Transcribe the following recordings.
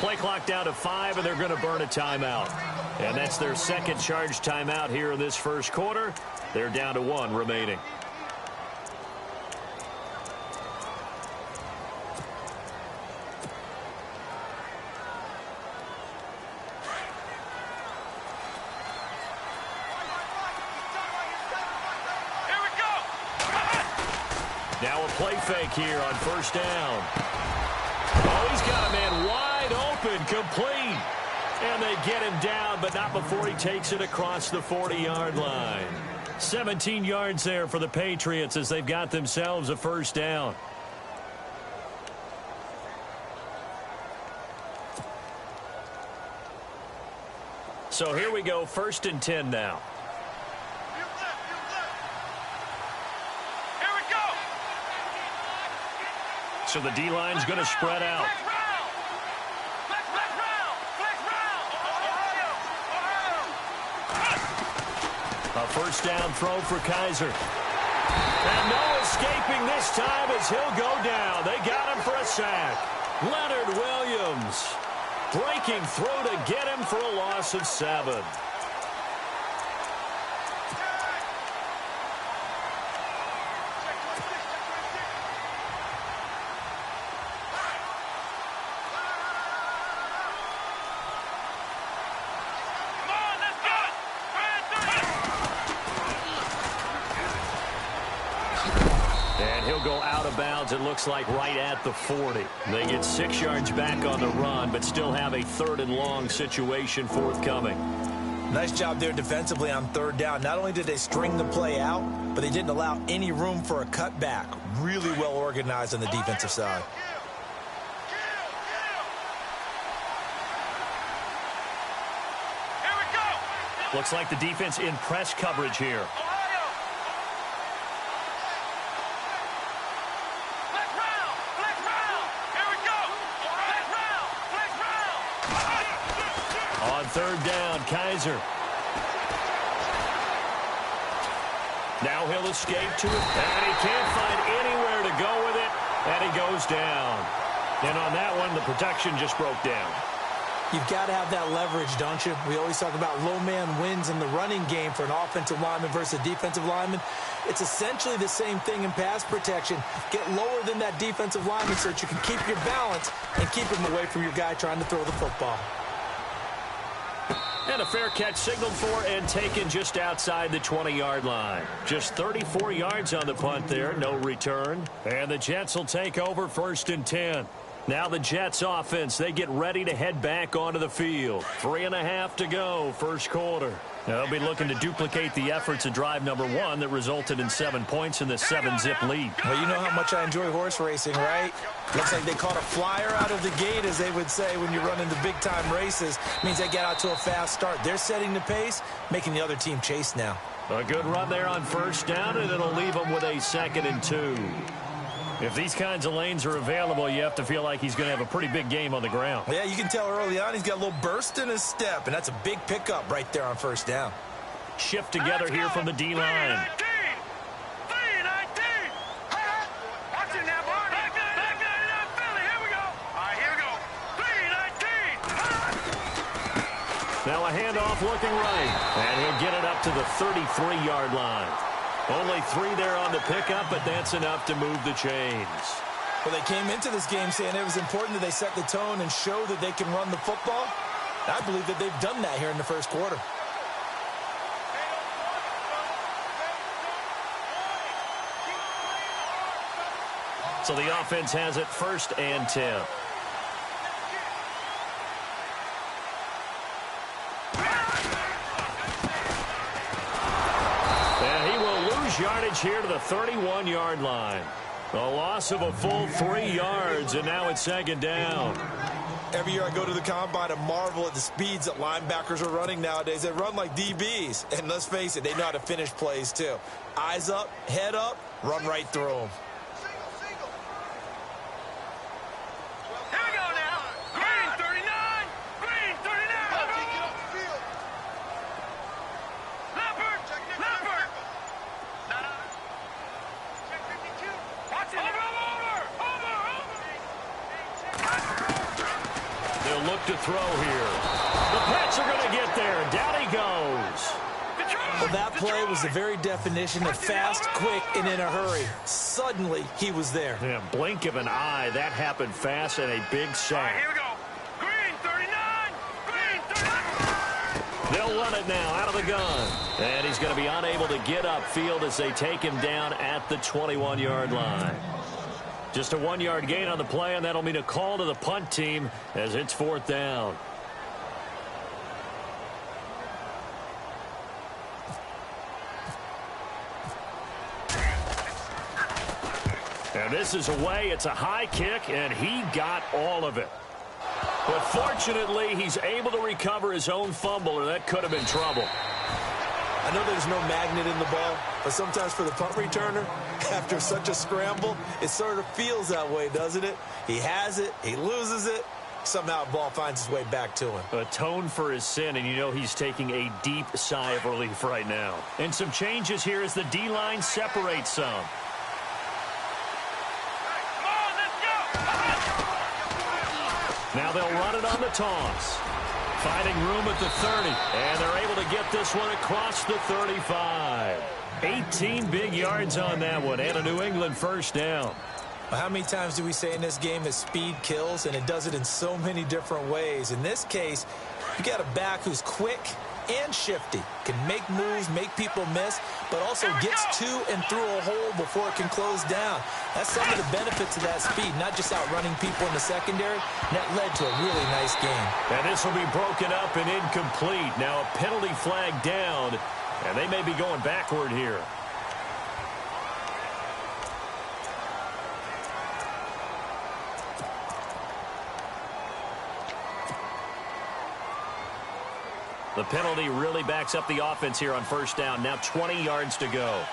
Play clock down to 5, and they're going to burn a timeout. And that's their second charge timeout here in this first quarter. They're down to 1 remaining. Now a play fake here on first down. Oh, he's got a man wide open, complete. And they get him down, but not before he takes it across the 40-yard line. 17 yards there for the Patriots as they've got themselves a first down. So here we go, 1st and 10 now. So the D-line's going to spread out. A first down throw for Kaiser. And no escaping this time as he'll go down. They got him for a sack. Leonard Williams breaking through to get him for a loss of 7. It looks like right at the 40. They get 6 yards back on the run, but still have a 3rd and long situation forthcoming. Nice job there defensively on 3rd down. Not only did they string the play out, but they didn't allow any room for a cutback. Really well organized on the defensive side. Here we go. Looks like the defense in press coverage here. On 3rd down, Kaiser. Now he'll escape to it, and he can't find anywhere to go with it, and he goes down. And on that one, the protection just broke down. You've got to have that leverage, don't you? We always talk about low man wins in the running game for an offensive lineman versus a defensive lineman. It's essentially the same thing in pass protection. Get lower than that defensive lineman so that you can keep your balance and keep him away from your guy trying to throw the football. And a fair catch signaled for and taken just outside the 20-yard line. Just 34 yards on the punt there, no return. And the Jets will take over 1st and 10. Now the Jets offense, they get ready to head back onto the field. 3.5 to go, first quarter. They'll be looking to duplicate the efforts of drive number 1 that resulted in 7 points in the 7-zip lead. Well, you know how much I enjoy horse racing, right? Looks like they caught a flyer out of the gate, as they would say when you're running the big-time races. Means they get out to a fast start. They're setting the pace, making the other team chase now. A good run there on 1st down, and it'll leave them with a 2nd and 2. If these kinds of lanes are available, you have to feel like he's going to have a pretty big game on the ground. Yeah, you can tell early on he's got a little burst in his step, and that's a big pickup right there on 1st down. Shift together here from the D-line. Now a handoff looking right, and he'll get it up to the 33-yard line. Only 3 there on the pickup, but that's enough to move the chains. Well, they came into this game saying it was important that they set the tone and show that they can run the football. I believe that they've done that here in the first quarter. So the offense has it 1st and 10. Yardage here to the 31-yard line. A loss of a full 3 yards, and now it's 2nd down. Every year I go to the combine and marvel at the speeds that linebackers are running nowadays. They run like DBs, and let's face it, they know how to finish plays too. Eyes up, head up, run right through them. look to throw here. The Pats are going to get there. Down he goes. Well, that play was the very definition of fast, quick, and in a hurry. Suddenly, he was there. Yeah, blink of an eye. That happened fast and a big sack. Here we go. Green 39. Green 39. They'll run it now out of the gun. And he's going to be unable to get upfield as they take him down at the 21-yard line. Just a 1-yard gain on the play, and that'll mean a call to the punt team as it's 4th down. And this is away. It's a high kick, and he got all of it. But fortunately, he's able to recover his own fumble, or that could have been trouble. I know there's no magnet in the ball, but sometimes for the punt returner, after such a scramble, it sort of feels that way, doesn't it? He has it, he loses it, somehow the ball finds its way back to him. Atone for his sin, and you know he's taking a deep sigh of relief right now. And some changes here as the D-line separates some. Now they'll run it on the toss. Finding room at the 30. And they're able to get this one across the 35. 18 big yards on that one. And a New England first down. Well, how many times do we say in this game that speed kills? And it does it in so many different ways. In this case, you got a back who's quick and shifty. Can make moves, make people miss, but also gets to and through a hole before it can close down. That's some of the benefits of that speed, not just outrunning people in the secondary. And that led to a really nice game. And this will be broken up and incomplete. Now a penalty flag down, and they may be going backward here. The penalty really backs up the offense here on first down. Now 20 yards to go.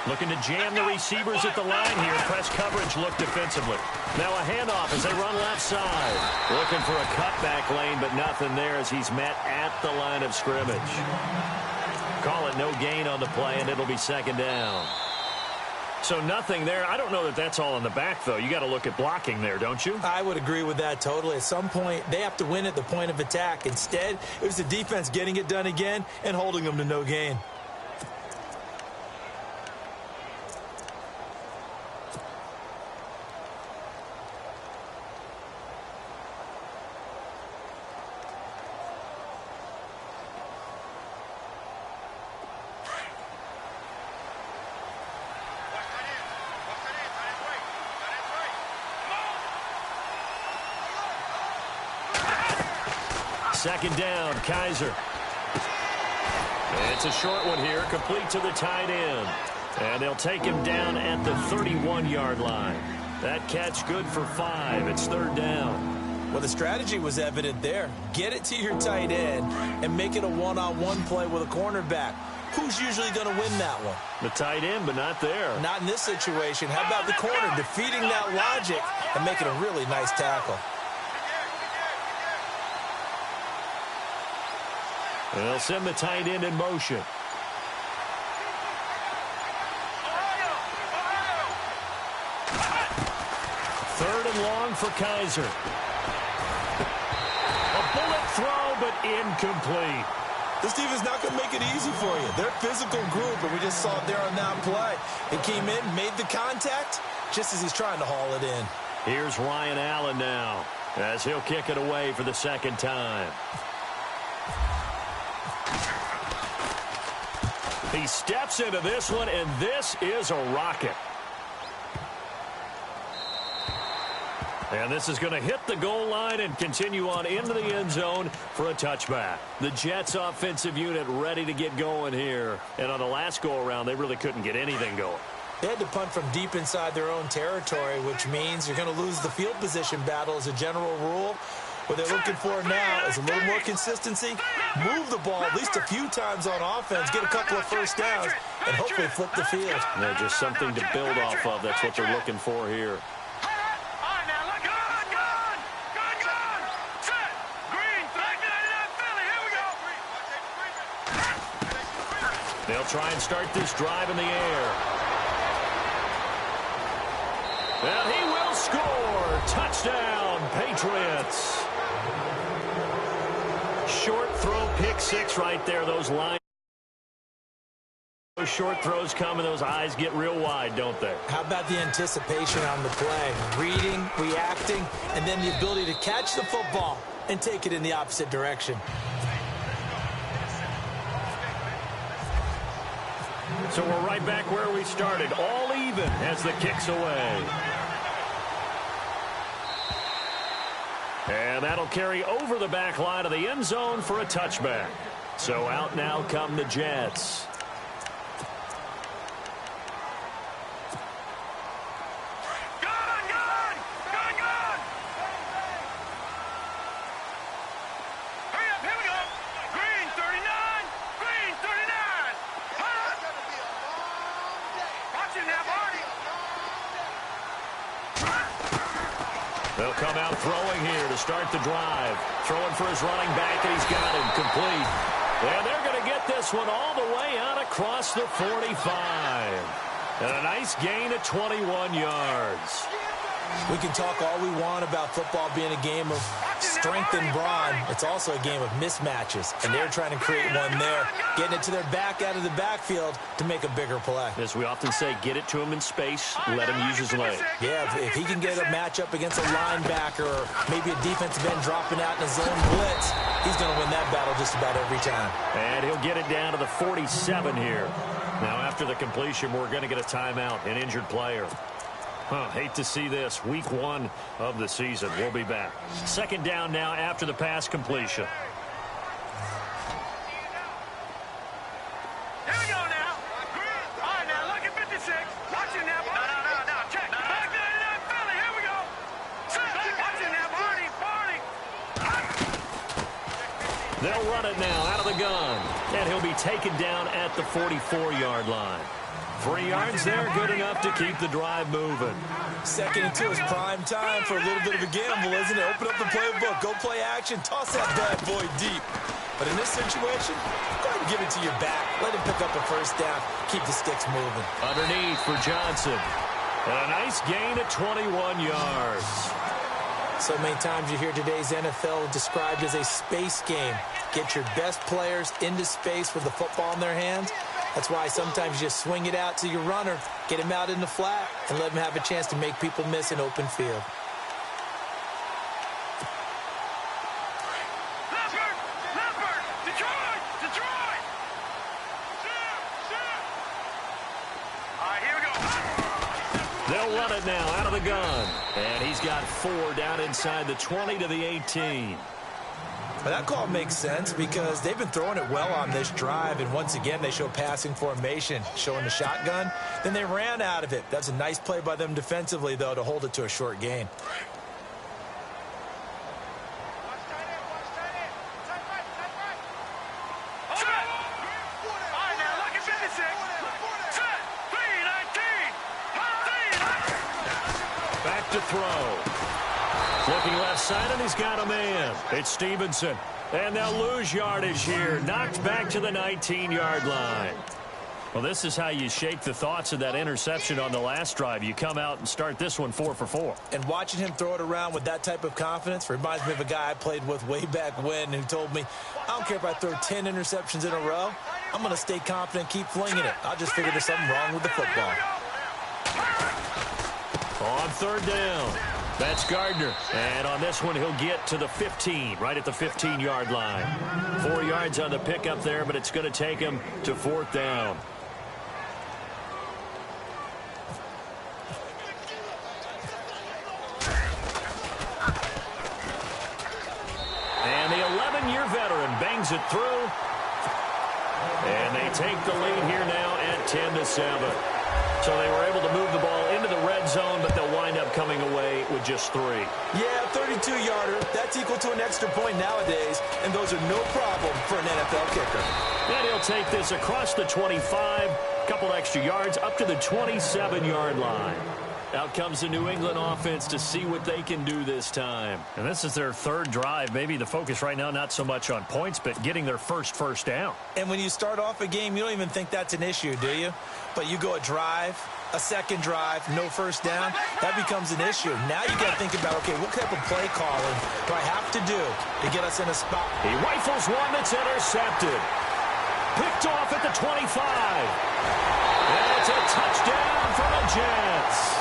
Looking to jam the receivers at the line here. Press coverage look defensively. Now a handoff as they run left side. Looking for a cutback lane, but nothing there as he's met at the line of scrimmage. Call it no gain on the play, and it'll be 2nd down. So nothing there. I don't know that that's all in the back, though. You got to look at blocking there, don't you? I would agree with that totally. At some point, they have to win at the point of attack. Instead, it was the defense getting it done again and holding them to no gain. Second down, Kaiser. It's a short one here, complete to the tight end. And they'll take him down at the 31-yard line. That catch good for 5. It's 3rd down. Well, the strategy was evident there. Get it to your tight end and make it a one-on-one play with a cornerback. Who's usually going to win that one? The tight end, but not there. Not in this situation. How about the corner defeating that logic and making a really nice tackle? They'll send the tight end in motion. Third and long for Kaiser. A bullet throw, but incomplete. This team is not going to make it easy for you. They're a physical group, and we just saw it there on that play. It came in, made the contact, just as he's trying to haul it in. Here's Ryan Allen now, as he'll kick it away for the 2nd time. He steps into this one, and this is a rocket. And this is going to hit the goal line and continue on into the end zone for a touchback. The Jets offensive unit ready to get going here. And on the last go-around, they really couldn't get anything going. They had to punt from deep inside their own territory, which means you're going to lose the field position battle as a general rule. What they're looking for now is a little more consistency, move the ball at least a few times on offense, get a couple of first downs, and hopefully flip the field. Yeah, just something to build off of. That's what they're looking for here. They'll try and start this drive in the air. And he will score. Touchdown, Patriots. Short throw, pick six right there. Those lines. Those short throws come and those eyes get real wide, don't they? How about the anticipation on the play? Reading, reacting, and then the ability to catch the football and take it in the opposite direction. So we're right back where we started, all even as the kick's away. And that'll carry over the back line of the end zone for a touchback. So out now come the Jets. They'll come out throwing here to start the drive. Throwing for his running back, and he's got him complete. And they're going to get this one all the way out across the 45. And a nice gain of 21 yards. We can talk all we want about football being a game of strength and brawn. It's also a game of mismatches, and they're trying to create one there, getting it to their back out of the backfield to make a bigger play. As we often say, get it to him in space, let him use his leg. Yeah, if he can get a matchup against a linebacker or maybe a defensive end dropping out in a zone blitz, he's going to win that battle just about every time. And he'll get it down to the 47 here. Now, after the completion, we're going to get a timeout, an injured player. Hate to see this. Week 1 of the season. We'll be back. Second down now after the pass completion. Here we go now. All right, now look at 56. Watch it now. No. Check. Back there, Philly. Here we go. Watch it now, Barney. They'll run it now out of the gun. And he'll be taken down at the 44-yard line. 3 yards there, good enough to keep the drive moving. Second and 2 is prime time for a little bit of a gamble, isn't it? Open up the playbook, go play action, toss that bad boy deep. But in this situation, go ahead and give it to your back. Let him pick up a first down, keep the sticks moving. Underneath for Johnson. And a nice gain of 21 yards. So many times you hear today's NFL described as a space game. Get your best players into space with the football in their hands. That's why sometimes you just swing it out to your runner, get him out in the flat, and let him have a chance to make people miss an open field. Leopard! Detroit! All right, here we go. They'll run it now out of the gun. And he's got 4 down inside the 20 to the 18. But that call makes sense because they've been throwing it well on this drive, and once again they show passing formation, showing the shotgun. Then they ran out of it. That's a nice play by them defensively, though, to hold it to a short gain. Back to throw. Looking left side, and he's got a man. It's Stevenson. And they'll lose yardage here. Knocked back to the 19-yard line. Well, this is how you shake the thoughts of that interception on the last drive. You come out and start this one 4 for 4. And watching him throw it around with that type of confidence reminds me of a guy I played with way back when who told me, I don't care if I throw 10 interceptions in a row. I'm going to stay confident, keep flinging it. I just figured there's something wrong with the football. On third down. That's Gardner. And on this one, he'll get to the 15, right at the 15-yard line. 4 yards on the pickup there, but it's going to take him to 4th down. And the 11-year veteran bangs it through. And they take the lead here now at 10-7. So they were able to move the ball into the red zone, but they'll wind up coming away with just 3. Yeah, 32-yarder. That's equal to an extra point nowadays, and those are no problem for an NFL kicker. And he'll take this across the 25, couple extra yards, up to the 27-yard line. Out comes the New England offense to see what they can do this time. And this is their third drive. Maybe the focus right now not so much on points, but getting their first down. And when you start off a game, you don't even think that's an issue, do you? But you go a drive, a second drive, no first down, that becomes an issue. Now you got to think about, okay, what type of play calling do I have to do to get us in a spot? He rifles one that's intercepted. Picked off at the 25. And it's a touchdown for the Jets.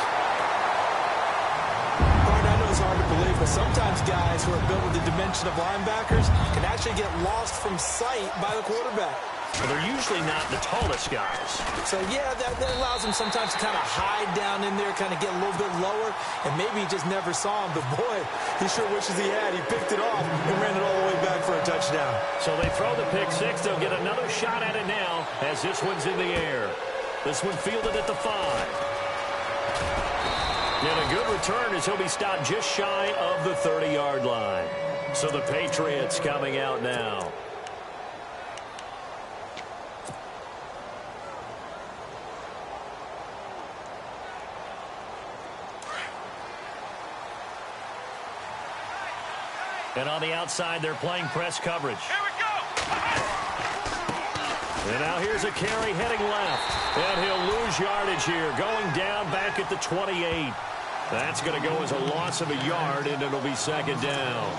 I know it's hard to believe, but sometimes guys who are built with the dimension of linebackers can actually get lost from sight by the quarterback. Well, they're usually not the tallest guys. So, yeah, that allows them sometimes to kind of hide down in there, kind of get a little bit lower, and maybe he just never saw him. But, boy, he sure wishes he had. He picked it off and ran it all the way back for a touchdown. So they throw the pick six. They'll get another shot at it now as this one's in the air. This one fielded at the 5. And a good return as he'll be stopped just shy of the 30-yard line. So the Patriots coming out now. And on the outside, they're playing press coverage. Here we go. And now here's a carry heading left. And he'll lose yardage here, going down back at the 28. That's going to go as a loss of a yard, and it'll be second down.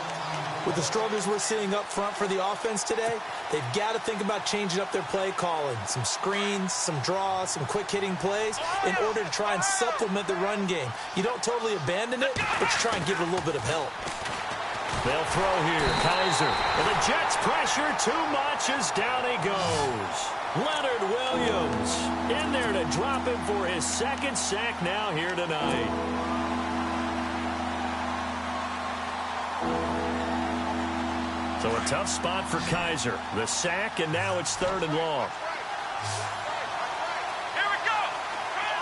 With the struggles we're seeing up front for the offense today, they've got to think about changing up their play calling. Some screens, some draws, some quick-hitting plays in order to try and supplement the run game. You don't totally abandon it, but you try and give it a little bit of help. They'll throw here. Kaiser. And the Jets pressure too much as down he goes. Leonard Williams in there to drop him for his second sack now here tonight. So a tough spot for Kaiser. The sack, and now it's 3rd and long. Here we go.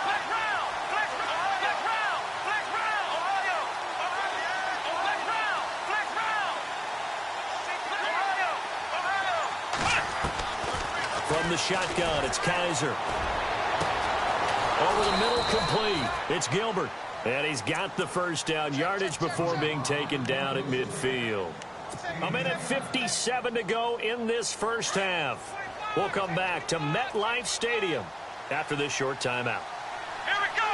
Flex round. Flex round. Flex round. Flex round. Ohio. Flex round. Flex round. Ohio. From the shotgun, it's Kaiser. Over the middle, complete. It's Gilbert. And he's got the first down. Yardage before being taken down at midfield. A minute 57 to go in this first half. We'll come back to MetLife Stadium after this short timeout. Here we go.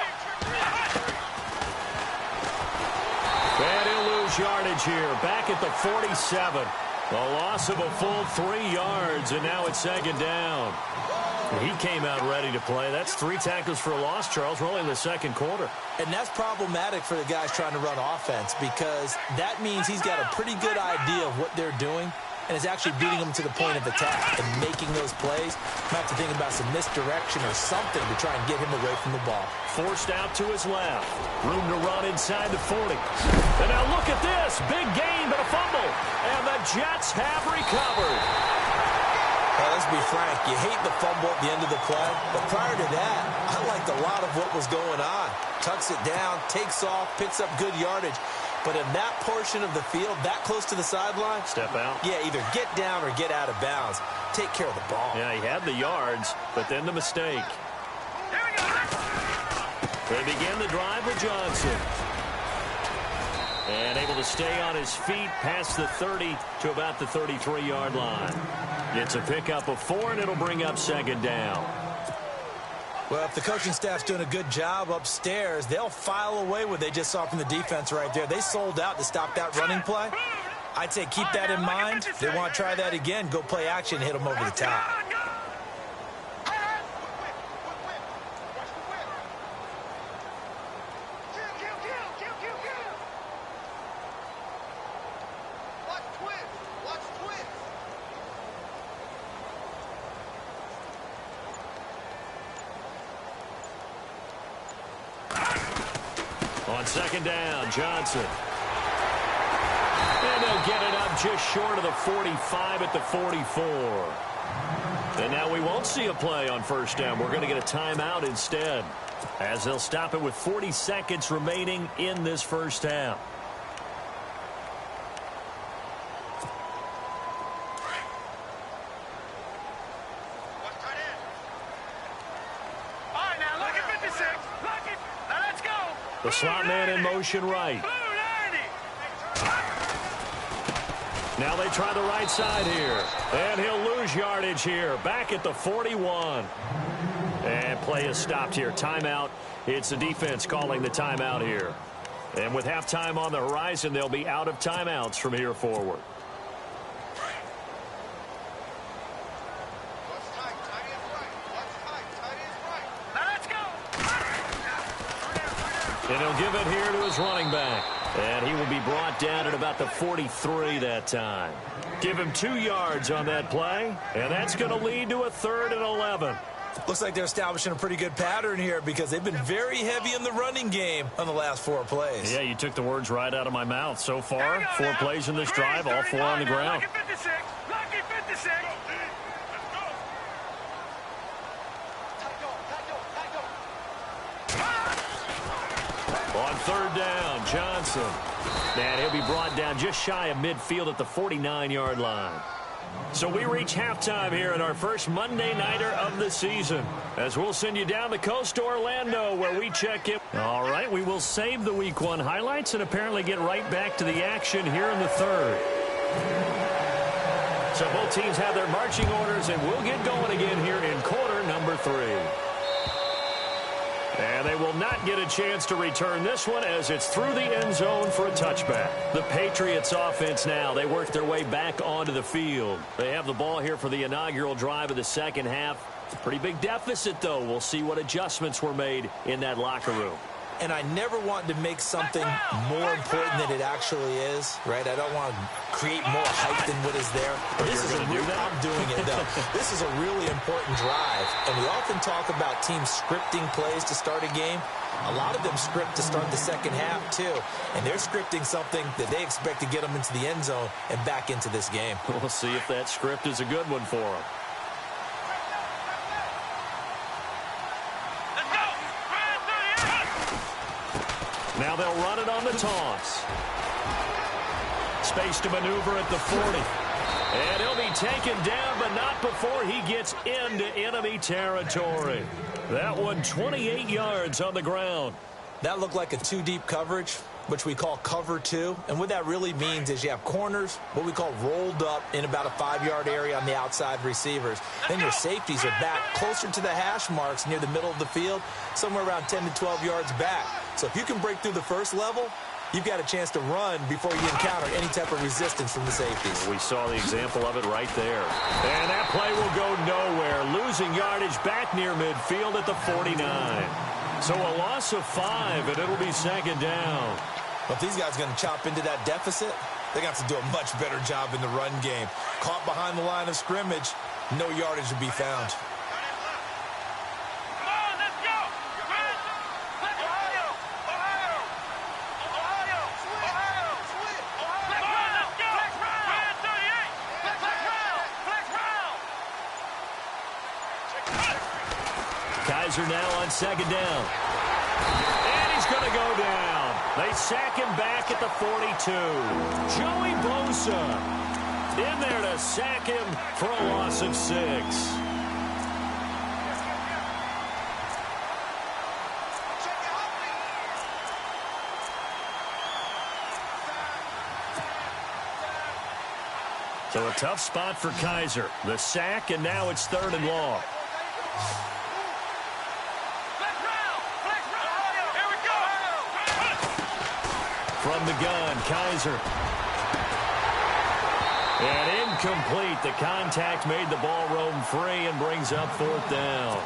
And he'll lose yardage here. Back at the 47. A loss of a full 3 yards, and now it's second down. He came out ready to play. That's 3 tackles for a loss, Charles. We're only in the second quarter. And that's problematic for the guys trying to run offense because that means he's got a pretty good idea of what they're doing and is actually beating them to the point of attack and making those plays. Might have to think about some misdirection or something to try and get him away from the ball. Forced out to his left. Room to run inside the 40. And now look at this. Big gain, but a fumble. And the Jets have recovered. Well, let's be frank, you hate the fumble at the end of the play, but prior to that, I liked a lot of what was going on. Tucks it down, takes off, picks up good yardage. But in that portion of the field, that close to the sideline, step out. Yeah, either get down or get out of bounds. Take care of the ball. Yeah, he had the yards, but then the mistake. Here we go. They begin the drive with Johnson. And able to stay on his feet past the 30 to about the 33-yard line. It's a pickup of 4, and it'll bring up second down. Well, if the coaching staff's doing a good job upstairs, they'll file away what they just saw from the defense right there. They sold out to stop that running play. I'd say keep that in mind. If they want to try that again, go play action, hit them over the top. On second down, Johnson. And they'll get it up just short of the 45 at the 44. And now we won't see a play on first down. We're going to get a timeout instead, as they'll stop it with 40 seconds remaining in this first half. All right, now look at 56. Look it. Now let's go. The slot man in motion right. Now they try the right side here. And he'll lose yardage here. Back at the 41. And play is stopped here. Timeout. It's the defense calling the timeout here. And with halftime on the horizon, they'll be out of timeouts from here forward. And he'll give it here to his running back. And he will be brought down at about the 43 that time. Give him 2 yards on that play. And that's going to lead to a 3rd and 11. Looks like they're establishing a pretty good pattern here because they've been very heavy in the running game on the last 4 plays. Yeah, you took the words right out of my mouth. So far, 4 plays in this drive, all 4 on the ground. Lucky 56. Lucky 56. On 3rd down, Johnson. And he'll be brought down just shy of midfield at the 49-yard line. So we reach halftime here at our first Monday Nighter of the season, as we'll send you down the coast to Orlando where we check in. All right, we will save the Week 1 highlights and apparently get right back to the action here in the 3rd. So both teams have their marching orders, and we'll get going again here in quarter number 3. And they will not get a chance to return this one as it's through the end zone for a touchback. The Patriots offense now, they work their way back onto the field. They have the ball here for the inaugural drive of the second half. Pretty big deficit, though. We'll see what adjustments were made in that locker room. And I never want to make something more important than it actually is, right? I don't want to create more hype than what is there. This is I'm doing it, though. This is a really important drive. And we often talk about teams scripting plays to start a game. A lot of them script to start the second half, too. And they're scripting something that they expect to get them into the end zone and back into this game. We'll see if that script is a good one for them. Now they'll run it on the toss. Space to maneuver at the 40. And he'll be taken down, but not before he gets into enemy territory. That one 28 yards on the ground. That looked like a 2-deep coverage, which we call cover 2. And what that really means is you have corners, what we call rolled up in about a 5-yard area on the outside receivers. Then your safeties are back closer to the hash marks near the middle of the field, somewhere around 10 to 12 yards back. So if you can break through the first level, you've got a chance to run before you encounter any type of resistance from the safeties. We saw the example of it right there. And that play will go nowhere, losing yardage back near midfield at the 49. So a loss of 5, and it'll be second down. Well, if these guys are going to chop into that deficit, they're going to have to do a much better job in the run game. Caught behind the line of scrimmage, no yardage to be found. Kaiser now on second down. And he's going to go down. They sack him back at the 42. Joey Bosa in there to sack him for a loss of 6. So a tough spot for Kaiser. The sack, and now it's 3rd and long. From the gun, Kaiser. And incomplete. The contact made the ball roam free and brings up 4th down.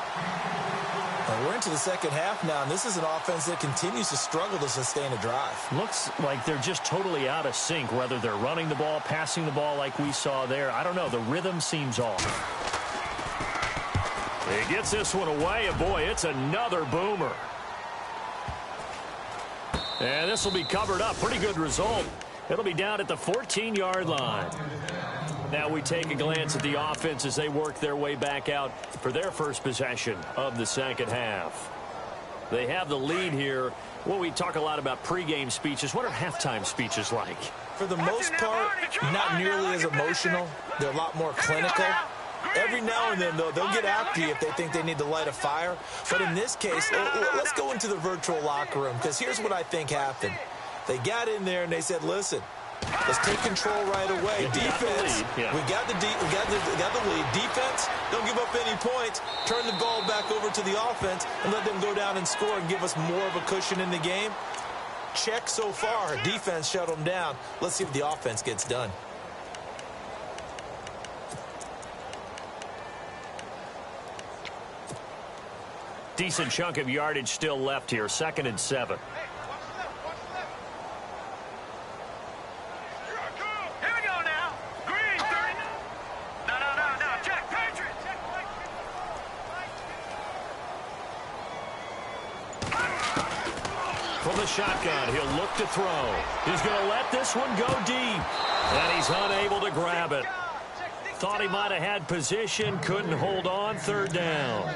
We're into the second half now, and this is an offense that continues to struggle to sustain a drive. Looks like they're just totally out of sync, whether they're running the ball, passing the ball like we saw there. I don't know. The rhythm seems off. He gets this one away, and boy, it's another boomer. And this will be covered up. Pretty good result. It'll be down at the 14-yard line. Now we take a glance at the offense as they work their way back out for their first possession of the second half. They have the lead here. Well, we talk a lot about pregame speeches. What are halftime speeches like? For the most part, not nearly as emotional. They're a lot more clinical. Every now and then, though, they'll get after you if they think they need to light a fire. But in this case, let's go into the virtual locker room, because here's what I think happened. They got in there and they said, listen, let's take control right away. Defense, we got the lead. Defense, don't give up any points. Turn the ball back over to the offense and let them go down and score and give us more of a cushion in the game. Check so far. Defense shut them down. Let's see if the offense gets done. Decent chunk of yardage still left here. 2nd and 7. Here we go now. Green, 30. No. Check. Patriot. From the shotgun, he'll look to throw. He's going to let this one go deep. And he's unable to grab it. Thought he might have had position, couldn't hold on. 3rd down.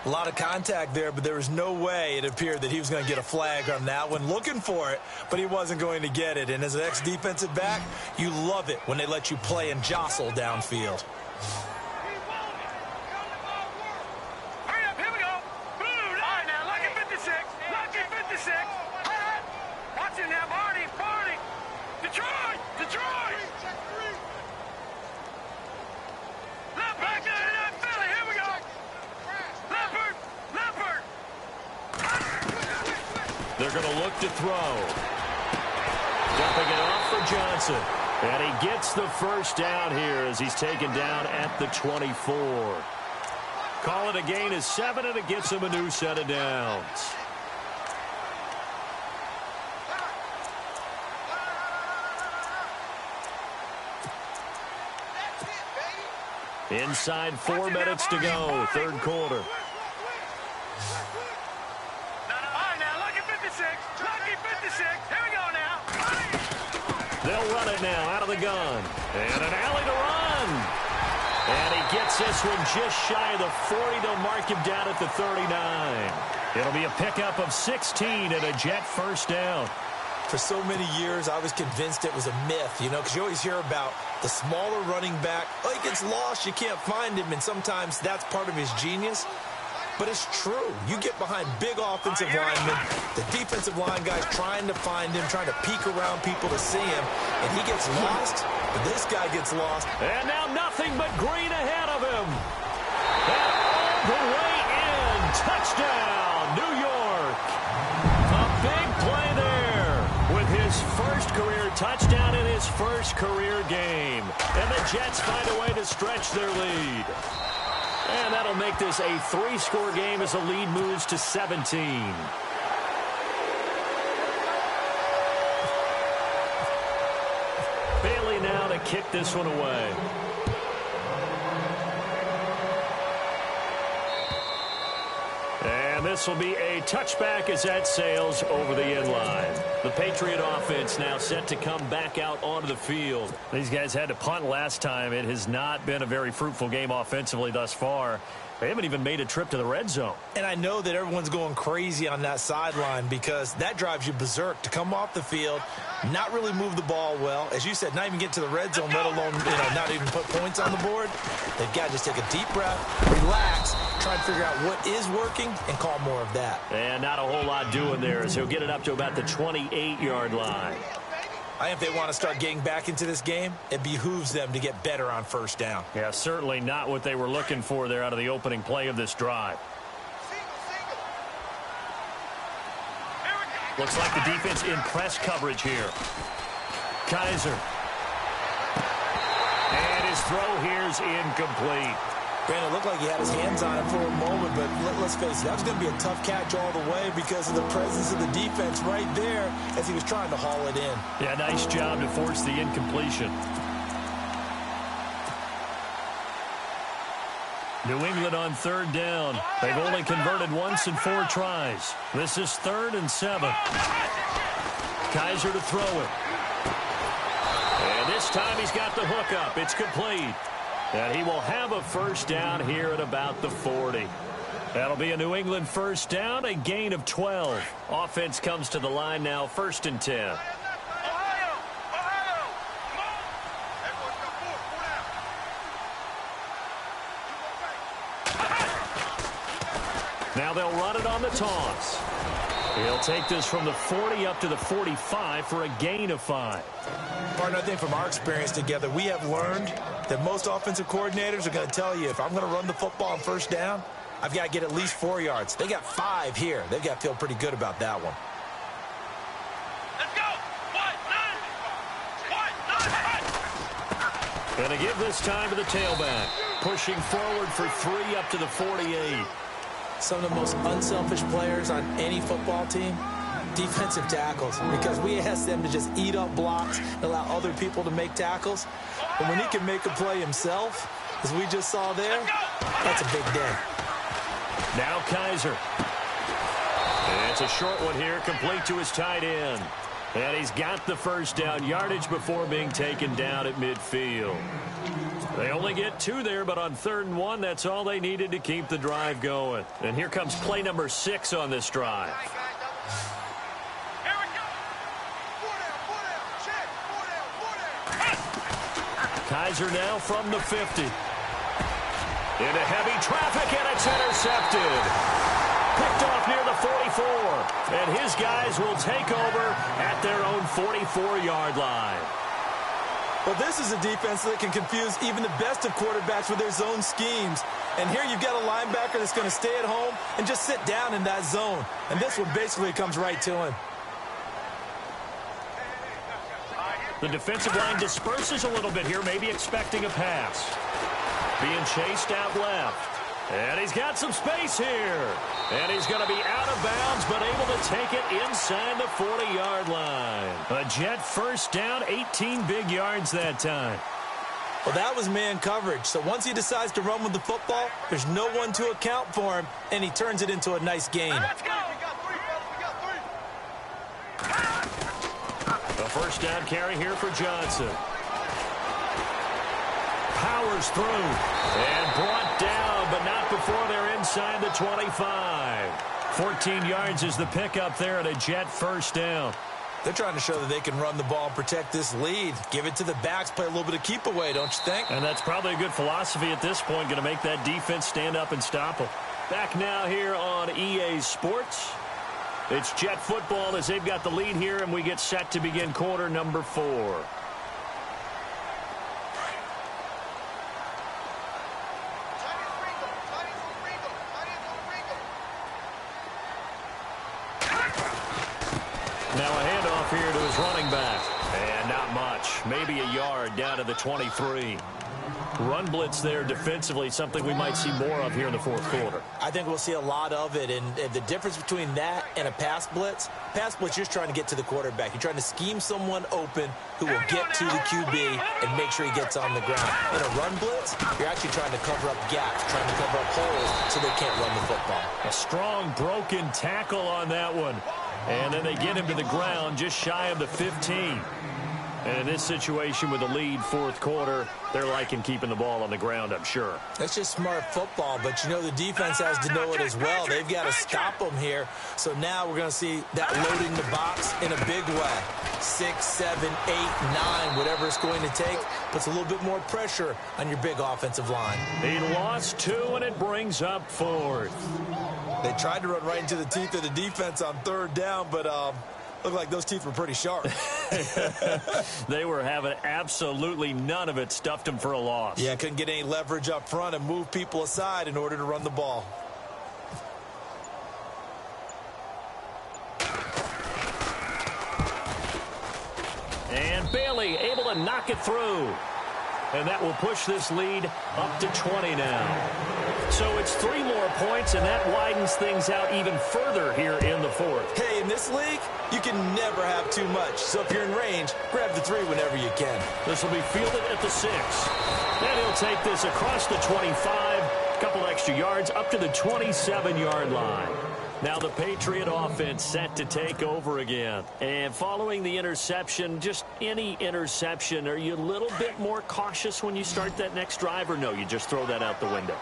A lot of contact there, but there was no way it appeared that he was going to get a flag on that one. Looking for it, but he wasn't going to get it. And as an ex-defensive back, you love it when they let you play and jostle downfield. Hurry up, here we go. Blue, all right, now, lucky 56. Lucky 56. Watch it now, Barney. Detroit. Left back there, left Philly, here we go. Leopard. They're going to look to throw. Dumping it off for Johnson. And he gets the 1st down here as he's taken down at the 24. Call it a gain of 7, and it gets him a new set of downs. Inside 4 minutes to go, 3rd quarter. All right, now, lucky 56. Lucky 56. Here we go now. They'll run it now out of the gun. And an alley to run. And he gets this one just shy of the 40. They'll mark him down at the 39. It'll be a pickup of 16 and a Jet 1st down. For so many years, I was convinced it was a myth, because you always hear about the smaller running back. Oh, he gets lost, you can't find him, and sometimes that's part of his genius. But it's true. You get behind big offensive linemen, the defensive line guys trying to find him, trying to peek around people to see him, and he gets lost, and this guy gets lost. And now nothing but green ahead of him. And all the way in. Touchdown, New York. A big play there with his first career touchdown in his first career game. And the Jets find a way to stretch their lead. And that'll make this a 3-score game as the lead moves to 17. Bailey now to kick this one away. And this will be a touchback as that sails over the end line. The Patriot offense now set to come back out onto the field. These guys had to punt last time. It has not been a very fruitful game offensively thus far. They haven't even made a trip to the red zone. And I know that everyone's going crazy on that sideline because that drives you berserk to come off the field, not really move the ball well. As you said, not even get to the red zone, let alone not even put points on the board. They've got to just take a deep breath, relax, try to figure out what is working, and call more of that. And not a whole lot doing there as he'll get it up to about the 28-yard line. I think if they want to start getting back into this game, it behooves them to get better on 1st down. Yeah, certainly not what they were looking for there out of the opening play of this drive. Looks like the defense in press coverage here. Kaiser. And his throw here's incomplete. Brandon, it looked like he had his hands on it for a moment, but let's face it, that was going to be a tough catch all the way because of the presence of the defense right there as he was trying to haul it in. Yeah, nice job to force the incompletion. New England on 3rd down. They've only converted once in 4 tries. This is 3rd and 7. Kaiser to throw it. And this time he's got the hook up. It's complete. And he will have a 1st down here at about the 40. That'll be a New England 1st down, a gain of 12. Offense comes to the line now, 1st and 10. Now they'll run it on the toss. He'll take this from the 40 up to the 45 for a gain of 5. Partner, I think from our experience together, we have learned that most offensive coordinators are going to tell you, if I'm going to run the football on first down, I've got to get at least 4 yards. They got 5 here. They've got to feel pretty good about that one. Let's go. Going to give this time to the tailback. Pushing forward for 3 up to the 48. Some of the most unselfish players on any football team, defensive tackles, because we ask them to just eat up blocks and allow other people to make tackles. But when he can make a play himself, as we just saw there, that's a big day. Now Kaiser. And it's a short one here, complete to his tight end. And he's got the first down yardage before being taken down at midfield. They only get 2 there, but on 3rd and 1, that's all they needed to keep the drive going. And here comes play number 6 on this drive. Kaiser now from the 50. Into heavy traffic, and it's intercepted. Picked off near the 44. And his guys will take over at their own 44-yard line. Well, this is a defense that can confuse even the best of quarterbacks with their zone schemes. And here you've got a linebacker that's going to stay at home and just sit down in that zone. And this one basically comes right to him. The defensive line disperses a little bit here, maybe expecting a pass. Being chased out left. And he's got some space here. And he's going to be out of bounds, but able to take it inside the 40-yard line. A Jet first down, 18 big yards that time. Well, that was man coverage. So once he decides to run with the football, there's no one to account for him, and he turns it into a nice gain. Let's go. We got 3, fellas. We got 3. A first down carry here for Johnson. Powers through and brought down, but not before they're inside the 25. 14 yards is the pickup there at a Jet first down. They're trying to show that they can run the ball and protect this lead. Give it to the backs, play a little bit of keep away, don't you think? And that's probably a good philosophy at this point, going to make that defense stand up and stop them. Back now here on EA Sports. It's Jet football as they've got the lead here, and we get set to begin quarter number 4. Now a handoff here to his running back. And not much. Maybe a yard down to the 23. Run blitz there defensively, something we might see more of here in the 4th quarter. I think we'll see a lot of it, and the difference between that and a pass blitz, you're just trying to get to the quarterback. You're trying to scheme someone open who will get to the QB and make sure he gets on the ground. In a run blitz, you're actually trying to cover up gaps, trying to cover up holes so they can't run the football. A strong broken tackle on that one. And then they get him to the ground just shy of the 15. And in this situation with the lead 4th quarter, they're liking keeping the ball on the ground, I'm sure. That's just smart football, but you know the defense has to know it as well. They've got to stop them here. So now we're going to see that loading the box in a big way. 6, 7, 8, 9, whatever it's going to take, puts a little bit more pressure on your big offensive line. He lost 2, and it brings up 4th. They tried to run right into the teeth of the defense on 3rd down, but looked like those teeth were pretty sharp. They were having absolutely none of it, stuffed them for a loss. Yeah, couldn't get any leverage up front and move people aside in order to run the ball. And Bailey able to knock it through. And that will push this lead up to 20 now. So it's 3 more points, and that widens things out even further here in the 4th. Hey, in this league, you can never have too much. So if you're in range, grab the 3 whenever you can. This will be fielded at the 6. And he'll take this across the 25, a couple extra yards, up to the 27-yard line. Now the Patriot offense set to take over again. And following the interception, just any interception, are you a little bit more cautious when you start that next drive, or no, you just throw that out the window?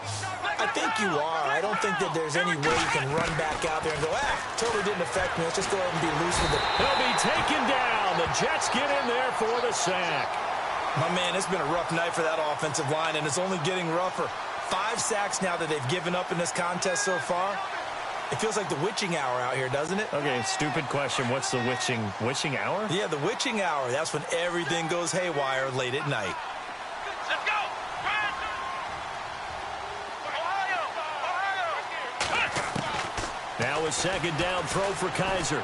I think you are. I don't think that there's any way you can run back out there and go, totally didn't affect me. Let's just go ahead and be loose with it. He'll be taken down. The Jets get in there for the sack. My man, it's been a rough night for that offensive line, and it's only getting rougher. 5 sacks now that they've given up in this contest so far. It feels like the witching hour out here, doesn't it? Okay, stupid question. What's the witching hour? Yeah, the witching hour. That's when everything goes haywire late at night. Let's go! Now a second down throw for Kaiser.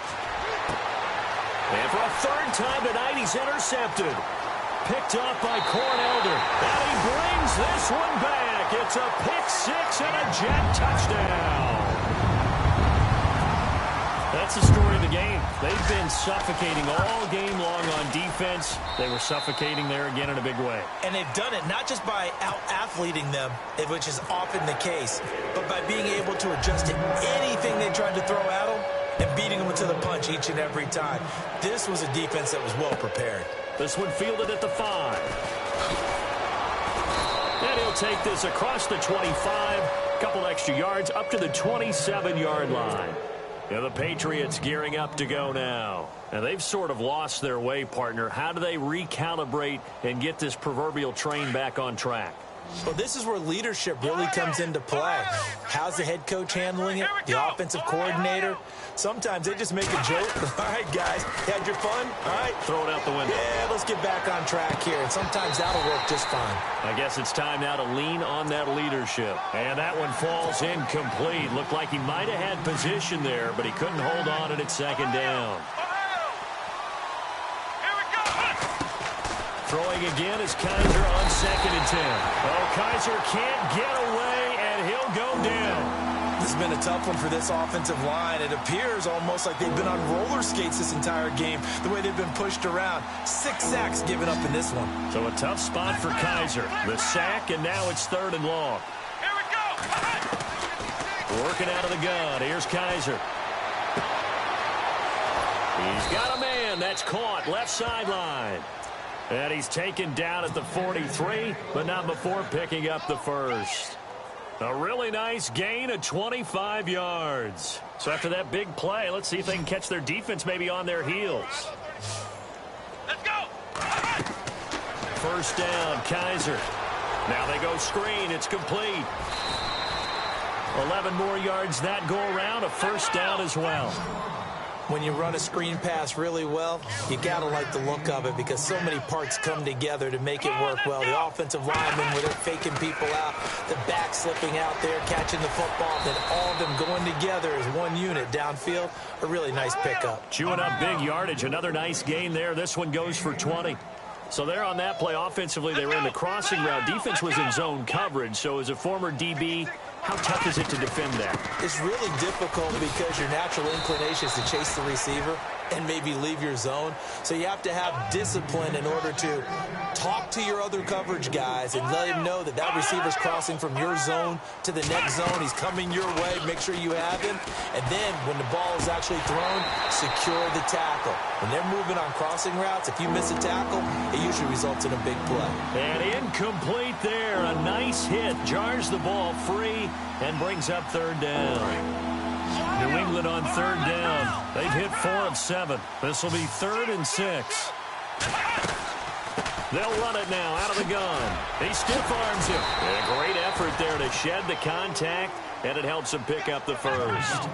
And for a third time tonight, he's intercepted. Picked off by Cornelder. And he brings this one back. It's a pick six and a Jet touchdown. That's the story of the game. They've been suffocating all game long on defense. They were suffocating there again in a big way. And they've done it not just by out-athleting them, which is often the case, but by being able to adjust to anything they tried to throw at them and beating them to the punch each and every time. This was a defense that was well prepared. This one fielded at the 5. And he'll take this across the 25. A couple extra yards up to the 27-yard line. Yeah, the Patriots gearing up to go now. And they've sort of lost their way, partner. How do they recalibrate and get this proverbial train back on track? Well, this is where leadership really comes into play. How's the head coach handling it? The offensive coordinator? Sometimes they just make a joke. All right, guys, had your fun? All right. Throw it out the window. Yeah, let's get back on track here. And sometimes that'll work just fine. I guess it's time now to lean on that leadership. And that one falls incomplete. Looked like he might have had position there, but he couldn't hold on at second down. Throwing again is Kaiser on 2nd and 10. Oh, Kaiser can't get away, and he'll go down. This has been a tough one for this offensive line. It appears almost like they've been on roller skates this entire game, the way they've been pushed around. 6 sacks given up in this one. So a tough spot for Kaiser. The sack, and now it's 3rd and long. Here we go! Working out of the gun. Here's Kaiser. He's got a man. That's caught. Left sideline. And he's taken down at the 43, but not before picking up the first. A really nice gain of 25 yards. So after that big play, let's see if they can catch their defense maybe on their heels. Let's go! First down, Kaiser. Now they go screen. It's complete. 11 more yards that go around. A first down as well. When you run a screen pass really well, you got to like the look of it because so many parts come together to make it work well. The offensive linemen, where they're faking people out, the back slipping out there, catching the football, then all of them going together as one unit downfield. A really nice pickup. Chewing up big yardage. Another nice gain there. This one goes for 20. So there on that play, offensively, they were in the crossing route. Defense was in zone coverage. So as a former DB, how tough is it to defend that? It's really difficult because your natural inclination is to chase the receiver and maybe leave your zone. So you have to have discipline in order to talk to your other coverage guys and let him know that that receiver's crossing from your zone to the next zone. He's coming your way. Make sure you have him. And then when the ball is actually thrown, secure the tackle. When they're moving on crossing routes, if you miss a tackle, it usually results in a big play. And incomplete there. A nice hit. Jars the ball free and brings up 3rd down. New England on 3rd down. They've hit 4 of 7. This will be 3rd and 6. They'll run it now out of the gun. He stiff arms him. And a great effort there to shed the contact, and it helps him pick up the first.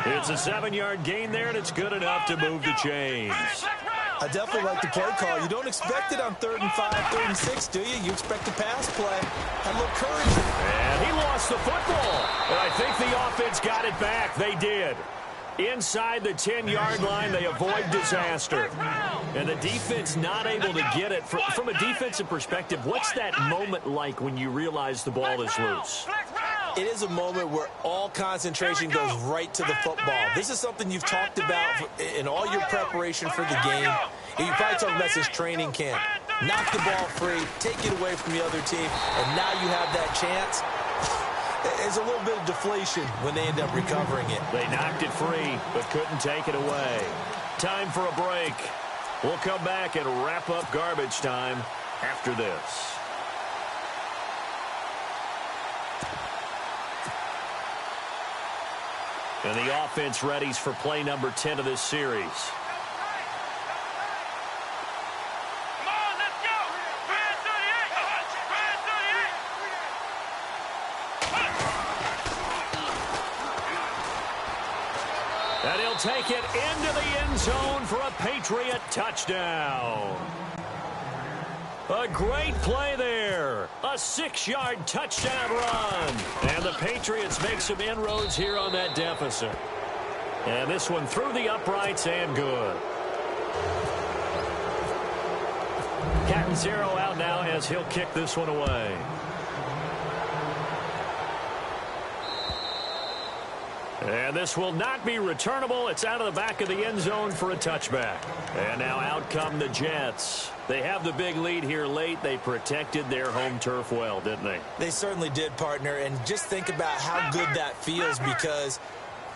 It's a 7-yard gain there, and it's good enough to move the chains. I definitely like the play call. You don't expect it on 3rd and 5, 3rd and 6, do you? You expect a pass play. Have a little courage. And he lost the football. And I think the offense got it back. They did. Inside the 10-yard line, they avoid disaster. And the defense not able to get it. From a defensive perspective, what's that moment like when you realize the ball is loose? It is a moment where all concentration goes right to the football. This is something you've talked about in all your preparation for the game. And you probably talked about this training camp. Knock the ball free, take it away from the other team, and now you have that chance. There's a little bit of deflation when they end up recovering it. They knocked it free, but couldn't take it away. Time for a break. We'll come back and wrap up garbage time after this. And the offense readies for play number 10 of this series. Come on, let's go! Red 38! Red 38! And he'll take it into the end zone for a Patriot touchdown. A great play there. A 6-yard touchdown run. And the Patriots make some inroads here on that deficit. And this one through the uprights and good. Cat and zero out now as he'll kick this one away. And this will not be returnable. It's out of the back of the end zone for a touchback. And now out come the Jets. They have the big lead here late. They protected their home turf well, didn't they? They certainly did, partner. And just think about how good that feels, because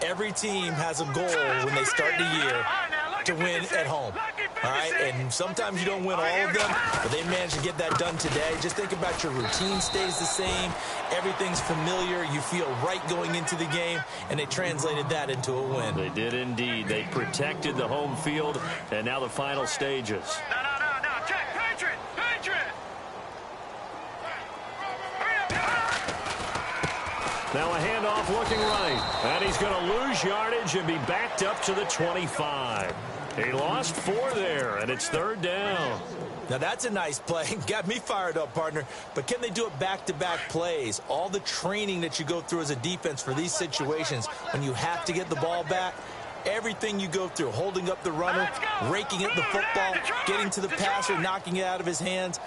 every team has a goal when they start the year to win at home. All right, and sometimes you don't win all of them, but they managed to get that done today. Just think about your routine stays the same. Everything's familiar. You feel right going into the game, and they translated that into a win. They did indeed. They protected the home field, and now the final stages. No. Check. Patriot. Now a handoff looking right, and he's going to lose yardage and be backed up to the 25. He lost 4 there, and it's 3rd down. Now, that's a nice play. Got me fired up, partner. But can they do it back-to-back plays? All the training that you go through as a defense for these situations, when you have to get the ball back, everything you go through, holding up the runner, raking at the football, getting to the passer, knocking it out of his hands,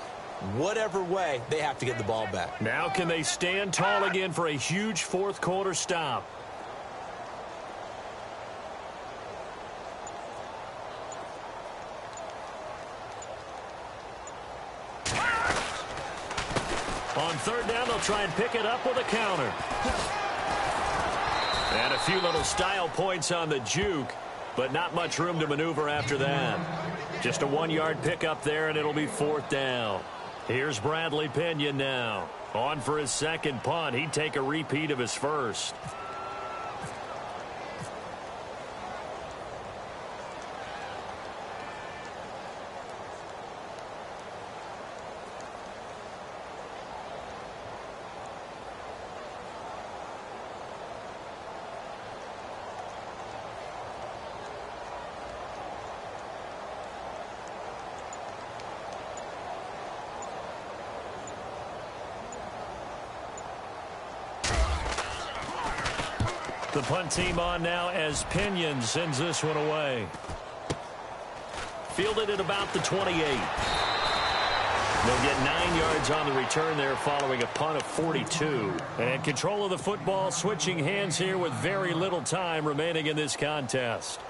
whatever way, they have to get the ball back. Now can they stand tall again for a huge fourth-quarter stop? On 3rd down, they'll try and pick it up with a counter. And a few little style points on the juke, but not much room to maneuver after that. Just a 1-yard pickup there, and it'll be 4th down. Here's Bradley Pinion now. On for his second punt. He'd take a repeat of his first. The punt team on now as Pinion sends this one away. Fielded at about the 28. They'll get 9 yards on the return there following a punt of 42. And control of the football switching hands here with very little time remaining in this contest.